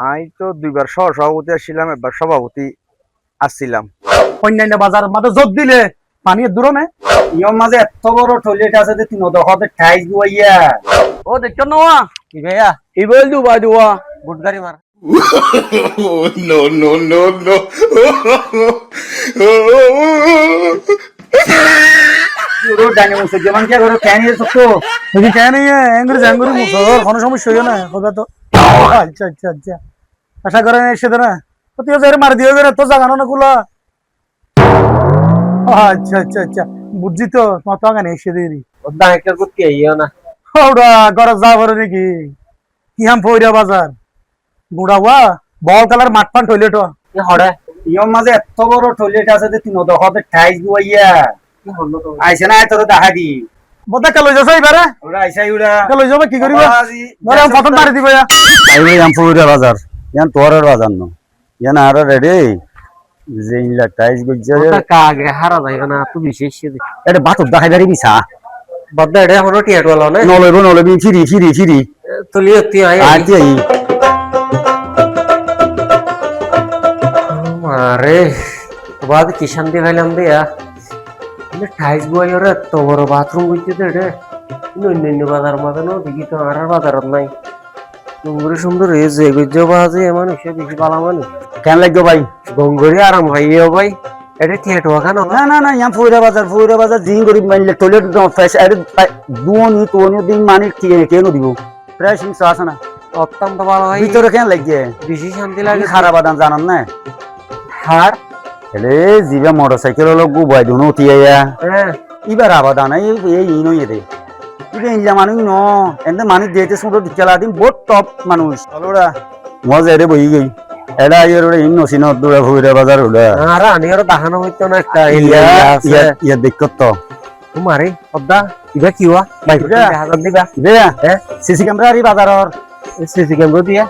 আমি তো দুইবার সভাপতি আসছিলাম, একবার সভাপতি আসছিলাম। অন্যান্য বাজার মাঝে যোগ দিলে পানি দূর নেই ইয়র মাঝে এত বড় টয়লেট আছে যে 3 টাইস দুয়াইয়া ও দেখছো না কি ভাইয়া এই বল দুবা দুয়া গুড গাড়ি মার no, no, no, no. পুরো ডানে মুছে যেমন কি করে ফ্যান এর তো যদি কেন नहीं है एंग्री जंगरी मुसर কোনো সমস্যা হইও না হবে তো আচ্ছা আচ্ছা আচ্ছা আশা করেন এসে দেনা তো তুই জেরে মার দিও করে তো জাগানো না কুলা আচ্ছা আচ্ছা আচ্ছা বুঝছি তো মত গানে এসে দিই ওদা একটা করতে আইও না ওরা গরজ যা করে নাকি কি হাম পয়রা বাজার বুড়াওয়া বল কালার মাঠপান টয়লেট এ হড়ে ইয়র মাঝে এত বড় টয়লেট আছে যে 3 টাইস দুয়াইয়া কি হলো তো আইছে না তোর দেখা দি বদা কালো যাই বারে ওরা আইছাই ওরা কালো যাবে কি করিবা বলে আমি ফটো মারি দিব ইয়া আইবে আমপুরা বাজার ইয়ান তোরের বাজার ন ইয়ান আর রেডি যে ইলা টাইস গজ্জারে ওটা কাগে হারা যাইবে না তুই বিশেষ এটা বাতুক দেখাই দাঁড়ি বিছা বদ্দা এটা হলো টিয়াট वाला না নলবি ফিরি তুলিও তুই আই আইতি আই মারে বাদ কি শান্তি পাইলাম দিয়া মানে টাইস বইরে এত বড় বাথরুম হইছে রে অন্য বাজার মাঝে না দেখি তো আর বাজারত নাই গঙ্গুরি সুন্দর এই যে গজ্জ বাজে এমন সে বেশি ভালো মানুষ কেন লাগবে ভাই গঙ্গুরি আরাম ভাইও ভাই এটা থিয়েট ওয়া কেন না ইয়ান পুরা বাজার জিং গরিব মাইলে টয়লেট দ ফ্রেশ আর দুনি দিন মানি কেন দিব ফ্রেশ ইনস আছে না অত্যন্ত ভালো হয় ভিতরে কেন লাগে বেশি শান্তি লাগে খারাপ আদান জানান না হার এলে জিবা মোটরসাইকেল হলো গুবাই দুনো উঠিয়া হ্যাঁ ইবার আবাদা নাই এই ইনো এদে ইবে ইনলা মানুষ ন এন্ড মানুষ যেতে সুন্দর দিকলা দিন বহুত টপ মানুষ হলোরা মজা এরে বই গই এডা ইয়ের ওরে ইন নসিন দুরা ভুইরা বাজার ওডা আর আনিয়ার দাহানো হইতো না একটা ইয়া দেখত তো তোমারে অদ্দা ইবা কি হওয়া বাইক হাজার দিবা বে হ্যাঁ সিসি ক্যামেরা রি বাজারর সিসি ক্যামেরা দিয়া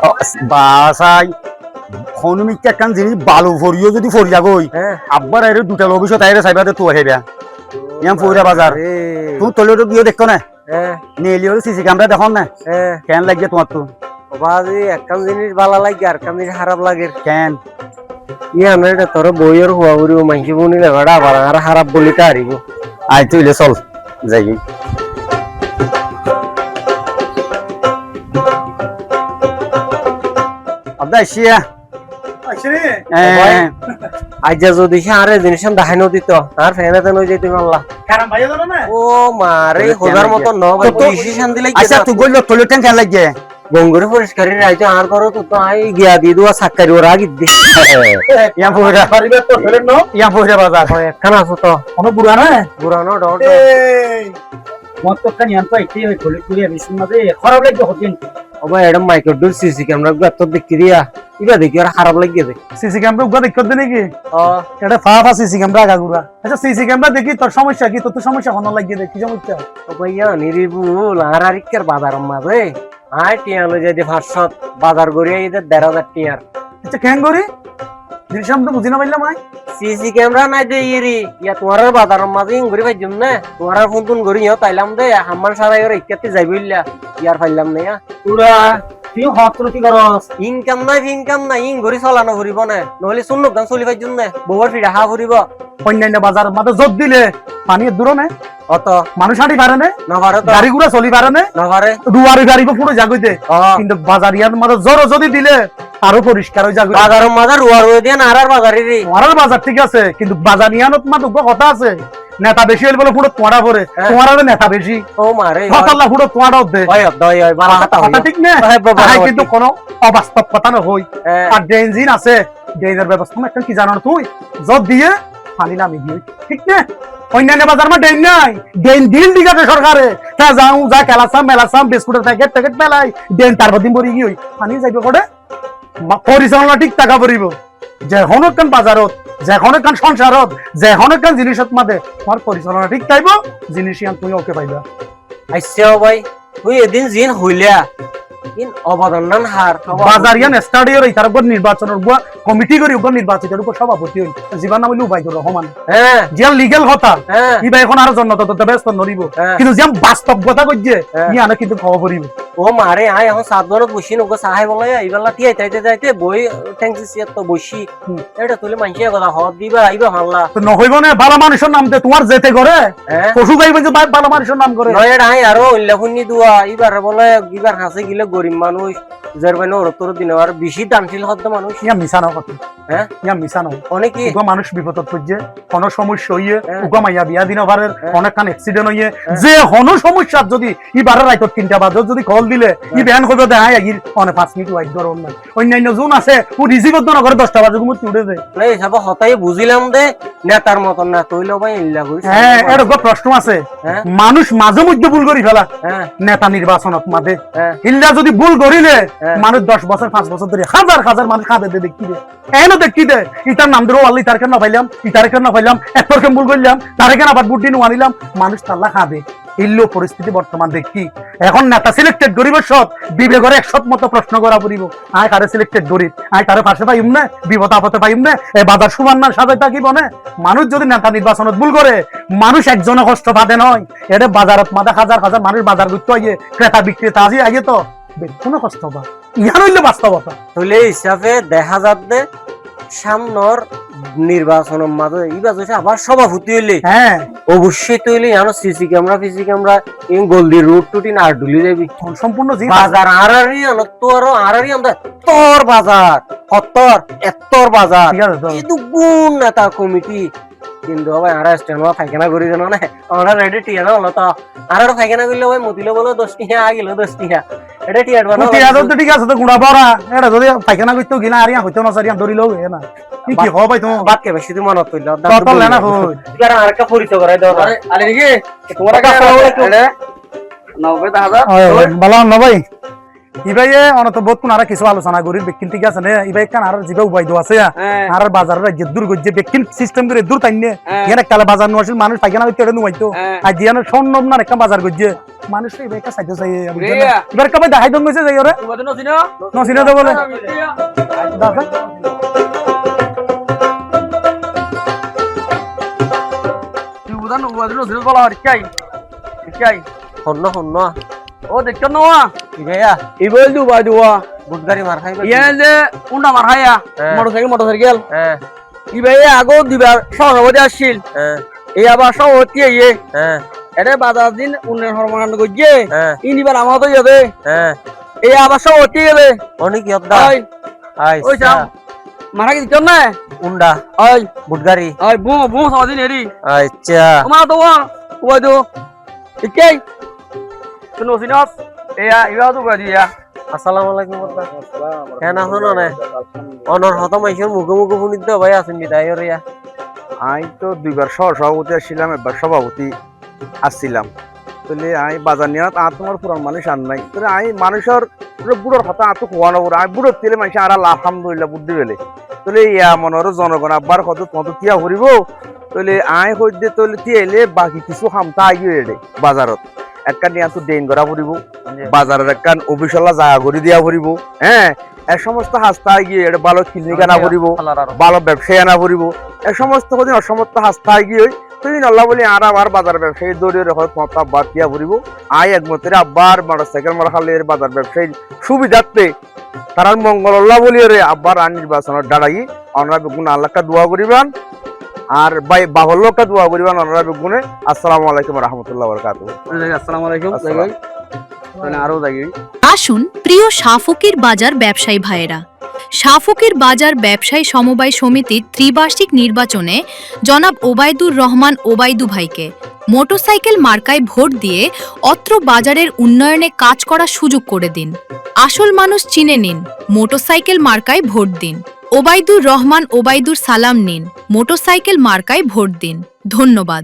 বাসাই হনুমিক একখান জিনিস বালু ফরিও যদি ফরিয়া গই হ্যাঁ আব্বার আইরে দুটা লবিস তাইরে সাইবাতে তো হেবা ইয়াম ফুইরা বাজার তুই টয়লেট গিয়ে দেখতো না হ্যাঁ নেলিও সিসি ক্যামেরা দেখুন না হ্যাঁ কেন লাগে তোমার তো বাজি একখান জিনিস ভালো লাগে আর কাম জিনিস খারাপ লাগে কেন ইয়া না এটা তোর বইয়ের হুয়া উড়িও মাইকি বনি লাগাড়া আবার আর খারাপ বলি তা হারিব আই তুইলে চল যাই আব্দা শিয়া আজ যদি আরে জিনিস দেখানো দিত আর ফেনাতে নই যেতে পারলা কারণ ভাইয়া জানো না ও মারে খোদার মত ন ভাই বেশি শান্তি লাগে আচ্ছা তুই বললো টয়লেট কেন লাগে গঙ্গুরে পরিষ্কারই রাইতো আর করো তো আই গিয়া দি দুয়া সাক্কারি ওরা গি দি ইয়াম ফুইরা পারিবে তো টয়লেট নো ইয়াম ফুইরা বাজার একখান আছো তো কোনো বুড়া না পুরানো ডট মত তো কানি আনতো একই হই টয়লেট করিয়া বিশুন মাঝে খারাপ লাগে হতেন ও ভাই এডম মাইক্রো ডুল সিসি ক্যামেরা গত দেখি দিয়া ইবা দেখি আর খারাপ লাগিয়ে দে সিসি ক্যামেরা উগা দেখতে দে নাকি ও এটা ফাফা সিসি ক্যামেরা আগাগুরা আচ্ছা সিসি ক্যামেরা দেখি তোর সমস্যা কি তোর তো সমস্যা হন লাগিয়ে দে কি সমস্যা ও ভাইয়া নিরিবুল আর আরিকের বাজার মাঝে আই টিয়ালো যদি 500 বাজার গড়িয়ে ইদের 1,500 টিয়ার আচ্ছা কেন করি দিলশাম তো বুঝি না পাইলাম আই সিসি ক্যামেরা নাই দে ইরি ইয়া তোমার বাজার মাঝে ঘুরি পাইজুম না তোমার ফোন তুন ঘুরি ইয়া তাইলাম দে হাম্মান সারা ইরে ইকাতে যাইবিল্লা ইয়ার পাইলাম না ইয়া পুরা তুই হত কি করস ইনকাম নাই ইন ঘুরি চলানো ঘুরিব না নহলে শুনলো গান চলি পাইজুম না বউর ফিডা হা ঘুরিব অন্যান্য বাজার মাঝে যোগ দিলে পানি দূর নেই অত মানুষ হাঁটি পারে না নভারে তো গাড়ি গুড়া চলি পারে না নভারে দুয়ারে গাড়ি পুরো জাগইতে কিন্তু বাজার ইয়ার মাঝে জোর যদি দিলে আরো পরিষ্কার হয়ে যাবে বাজারের মাঝে রুয়া রুয়ে দিয়ে না আর বাজারের তোমার বাজার ঠিক আছে কিন্তু বাজার ইয়ানত মা দুঃখ কথা আছে নেতা বেশি হইলে বলে পুরো তোড়া পরে তোমার আরে নেতা বেশি ও মারে হতাল্লা পুরো তোড়া দে হয় দয় হয় বালা কথা কথা ঠিক না কিন্তু কোনো অবাস্তব কথা না হই আর ড্রেনজিন আছে ড্রেনের ব্যবস্থা একটা কি জানো তুই যত দিয়ে পানি নামি দিই ঠিক না অন্যান্য বাজার মা ড্রেন নাই ড্রেন দিল দিগাতে সরকারে তা যাও যা কেলাসাম মেলাসাম বিস্কুটের প্যাকেট প্যাকেট মেলাই ড্রেন তার বদিন পরি গই পানি যাইবে করে পরিচালনা ঠিক টাকা পড়িব যে হনকান বাজারত যে হনকান সংসারত যে হনকান জিনিসত মাদে তোমার পরিচালনা ঠিক তাইব জিনিস ইয়ান তুমি ওকে পাইবা আইসা ভাই তুই এদিন জিন হইলা ইন অবদান নান হার বাজার ইয়ান স্টাডিওর এই তার উপর নির্বাচনের উপর কমিটি করি উপর নির্বাচিতের উপর সভাপতি হই জীবন নাম হইলো উবাইদুর রহমান হ্যাঁ যে লিগ্যাল কথা হ্যাঁ ইবা এখন আর জন্য তত ব্যস্ত নরিব কিন্তু যে বাস্তব কথা কইছে ইয়ানে কিন্তু খবর করিব ও মারে আয় এখন 7 বরত বসি নগো সাহাই বলে এইবেলা টিয়া যাইতে যাইতে বই ট্যাঙ্কসি তো বসি এটা তুলে মানছে কথা হদ দিবা আইবা হাল্লা তো নহইব না ভালো মানুষের নাম দে তোমার যেতে করে পশু গাইবে যে ভালো মানুষের নাম করে নয় আই আরো ইল্লাহুনি দুয়া এবার বলে এবার হাসে গিলে গরিব মানুষ জারবানো রতর দিন আর বেশি দানশীল হদ মানুষ ইয়া মিছানো কথা হ্যাঁ ইয়া মিছানো অনেকে উগা মানুষ বিপদত পড়ছে কোন সমস্যা হইয়ে উগা মাইয়া বিয়া দিন পারে অনেক কান অ্যাক্সিডেন্ট হইয়ে যে হন সমস্যা যদি ইবারে রাইত 3টা বাজে যদি কল দিলে ই ব্যান কইবে দে আই আগির অনেক 5 মিনিট ওয়াইট করুন না অন্যান্য জোন আছে ও রিসিভ করতে না করে 10টা বাজে ঘুমত উঠে যায় এই সব হতাই বুঝিলাম দে নেতার মতন না কইলো ভাই ইল্লা কইছ হ্যাঁ এর গো প্রশ্ন আছে মানুষ মাঝে মধ্যে ভুল করি ফেলা নেতা নির্বাচনত মাঝে ইল্লা যদি ভুল করিলে মানুষ 10 বছর 5 বছর ধরে হাজার হাজার মানুষ কাঁদে দে দেখি দে এনো দেখি দে ইতার নাম ধরে আল্লাহ তার কেন পাইলাম ইতার কেন পাইলাম এতর কেন ভুল করলাম তারে কেন আবার বুদ্ধি নিলাম মানুষ তাল্লা খাবে ইল্লো পরিস্থিতি বর্তমান দেখি এখন নেতা সিলেক্টেড গরিবের সব বিবেকের 100 মতো প্রশ্ন করা পড়িব আয় কারে সিলেক্টেড গরিব আয় তারে পাশে পাইম না বিপদ আপদে পাইম না এই বাজার সুমান না সাজাই থাকিব না মানুষ যদি নেতা নির্বাচনত ভুল করে মানুষ একজনে কষ্ট পাবে নয় এটা বাজারত মাদা হাজার হাজার মানুষ বাজার করতে আইয়ে ক্রেতা বিক্রেতা আজি আইয়ে তো কোনো কষ্ট পা ইহান হইলে বাস্তবতা তাহলে হিসাবে দেখা যাচ্ছে সামনের নির্বাচনের মাঝে এইবার হচ্ছে আবার সভাপতি হইলে হ্যাঁ অবশ্যই তো হইলে জানো সিসি ক্যামেরা ফিসি ক্যামেরা এই গোলদি রোড টুটি না ডুলি যাবি সম্পূর্ণ বাজার আরারি আনো তোর আরারি আমরা তোর বাজার কতর এত্তর বাজার কিন্তু গুণ নেতা কমিটি কিন্তু ভাই আর স্ট্যান্ড ফাইখানা করি জানো না আমরা রেডি টিয়া না হলো তো আর ফাইখানা করলে ভাই মতিলে বলো 10 টিয়া আগিল 10 টিয়া এটা টিয়া বানো টিয়া তো ঠিক আছে তো গুড়া পড়া এটা যদি ফাইখানা করতে গিনা আর হইতো না সারিয়া ধরিলো হে না কি হবে ভাই তুমি বাদ কে বেশি তুমি মনত কইল কত লেনা হই এবার আরেকটা পরিচয় করাই দাও আরে নাকি তোমার কাছে এটা 90000 বালা না ভাই ইবাইয়ে অনত বহুত কোন আর কিছু আলোচনা করি বেকিন ঠিক আছে না ইবাই কান আর জিবা উবাই দো আছে আর বাজারের রাজ্য দূর গজ্জে বেকিন সিস্টেম করে দূর তাইনে এনে কালে বাজার নছিল মানুষ পাইখানা হইতে এড়ে নুইতো আজ জিয়ানো সম্নম না একটা বাজার গজ্জে মানুষ ইবাই কা সাইতে চাই এবার কবে দেখাই দম গইছে যাই ওরে তোমাদের নসিনা তো বলে দেখা তুই বুঝান নসিনা বলা আর কি হন্ন ও দেখছ না ইভাইয়া ইবল দু বাদুয়া বুটগারি মার খাইবা ইয়ালে উন্ডা মার খাইয়া মোটরসাইকেল ইভাইয়া আগো দিবার সভাপতি আসছিল এই আবার সভাপতি আইয়ে এটা বাজার দিন উন্নয়ন হরমান গজ্জে ইনিবার আমার তো যাবে এই আবার সভাপতি যাবে অনেক ইয়দা ওই সাম মারা কি দিছ না উন্ডা ওই বুটগারি ওই বু সভাপতি নেরি আচ্ছা তোমার তো ওই তো ঠিকই শুনো সিনাস এয়া ইবা তো গাদিয়া আসসালামু আলাইকুম কেন হনো না অনর হত মাইশর মুখে মুখে শুনিত ভাই আছেন বিদায় রিয়া আমি তো 2বার সভাপতি আসছিলাম একবার সভাপতি আসছিলাম তাহলে আমি বাজার নিয়ে তোমার পুরান মানুষ আন নাই তাহলে আমি মানুষের বুড়োর কথা আতো খোয়ানো বড় আমি বুড়োর তেলে মানুষ আর আলহামদুলিল্লাহ বুদ্ধি পেলে তাহলে ইয়া মনের জনগণ আব্বার কত তত তিয়া ভরিব তাহলে আই হইতে তাহলে তিয়াইলে বাকি কিছু খামতা আগিয়ে এড়ে বাজারত একটা নিয়ে তো ডেইন করা পড়িব বাজারের একটা অফিসলা জায়গা করে দিয়া পড়িব হ্যাঁ এ সমস্ত হাস্তা গিয়ে এটা ভালো ক্লিনিক আনা পড়িব ভালো ব্যবসায়ী আনা পড়িব এ সমস্ত কদিন অসমস্ত হাস্তা গিয়ে তুমি নল্লা বলি আর আবার বাজার ব্যবসায়ী দৌড়িয়ে রেখে তোমার আব্বার দিয়া পড়িব আই একমতের আব্বার মোটরসাইকেল মারা খালে বাজার ব্যবসায়ী সুবিধার্থে তার মঙ্গল আল্লাহ বলিয়ে রে আব্বার আর নির্বাচনের দাঁড়াই আমরা বেগুন আল্লাহটা দোয়া করিবেন আর ভাই বাহল্যটা দোয়া করিবেন ওনারা বেগুনে আসসালামু আলাইকুম রাহমাতুল্লাহি ওয়া বারাকাতুহু আসসালামু আলাইকুম আরো যাই আসুন প্রিয় শাহফকির বাজার ব্যবসায়ী ভাইয়েরা শাহফকির বাজার ব্যবসায়ী সমবায় সমিতির ত্রিবার্ষিক নির্বাচনে জনাব ওবায়দুর রহমান ওবায়দু ভাইকে মোটরসাইকেল মার্কায় ভোট দিয়ে অত্র বাজারের উন্নয়নে কাজ করার সুযোগ করে দিন আসল মানুষ চিনে নিন মোটরসাইকেল মার্কায় ভোট দিন ওবায়দুর রহমান ওবায়দুর সালাম নিন মোটরসাইকেল মার্কায় ভোট দিন ধন্যবাদ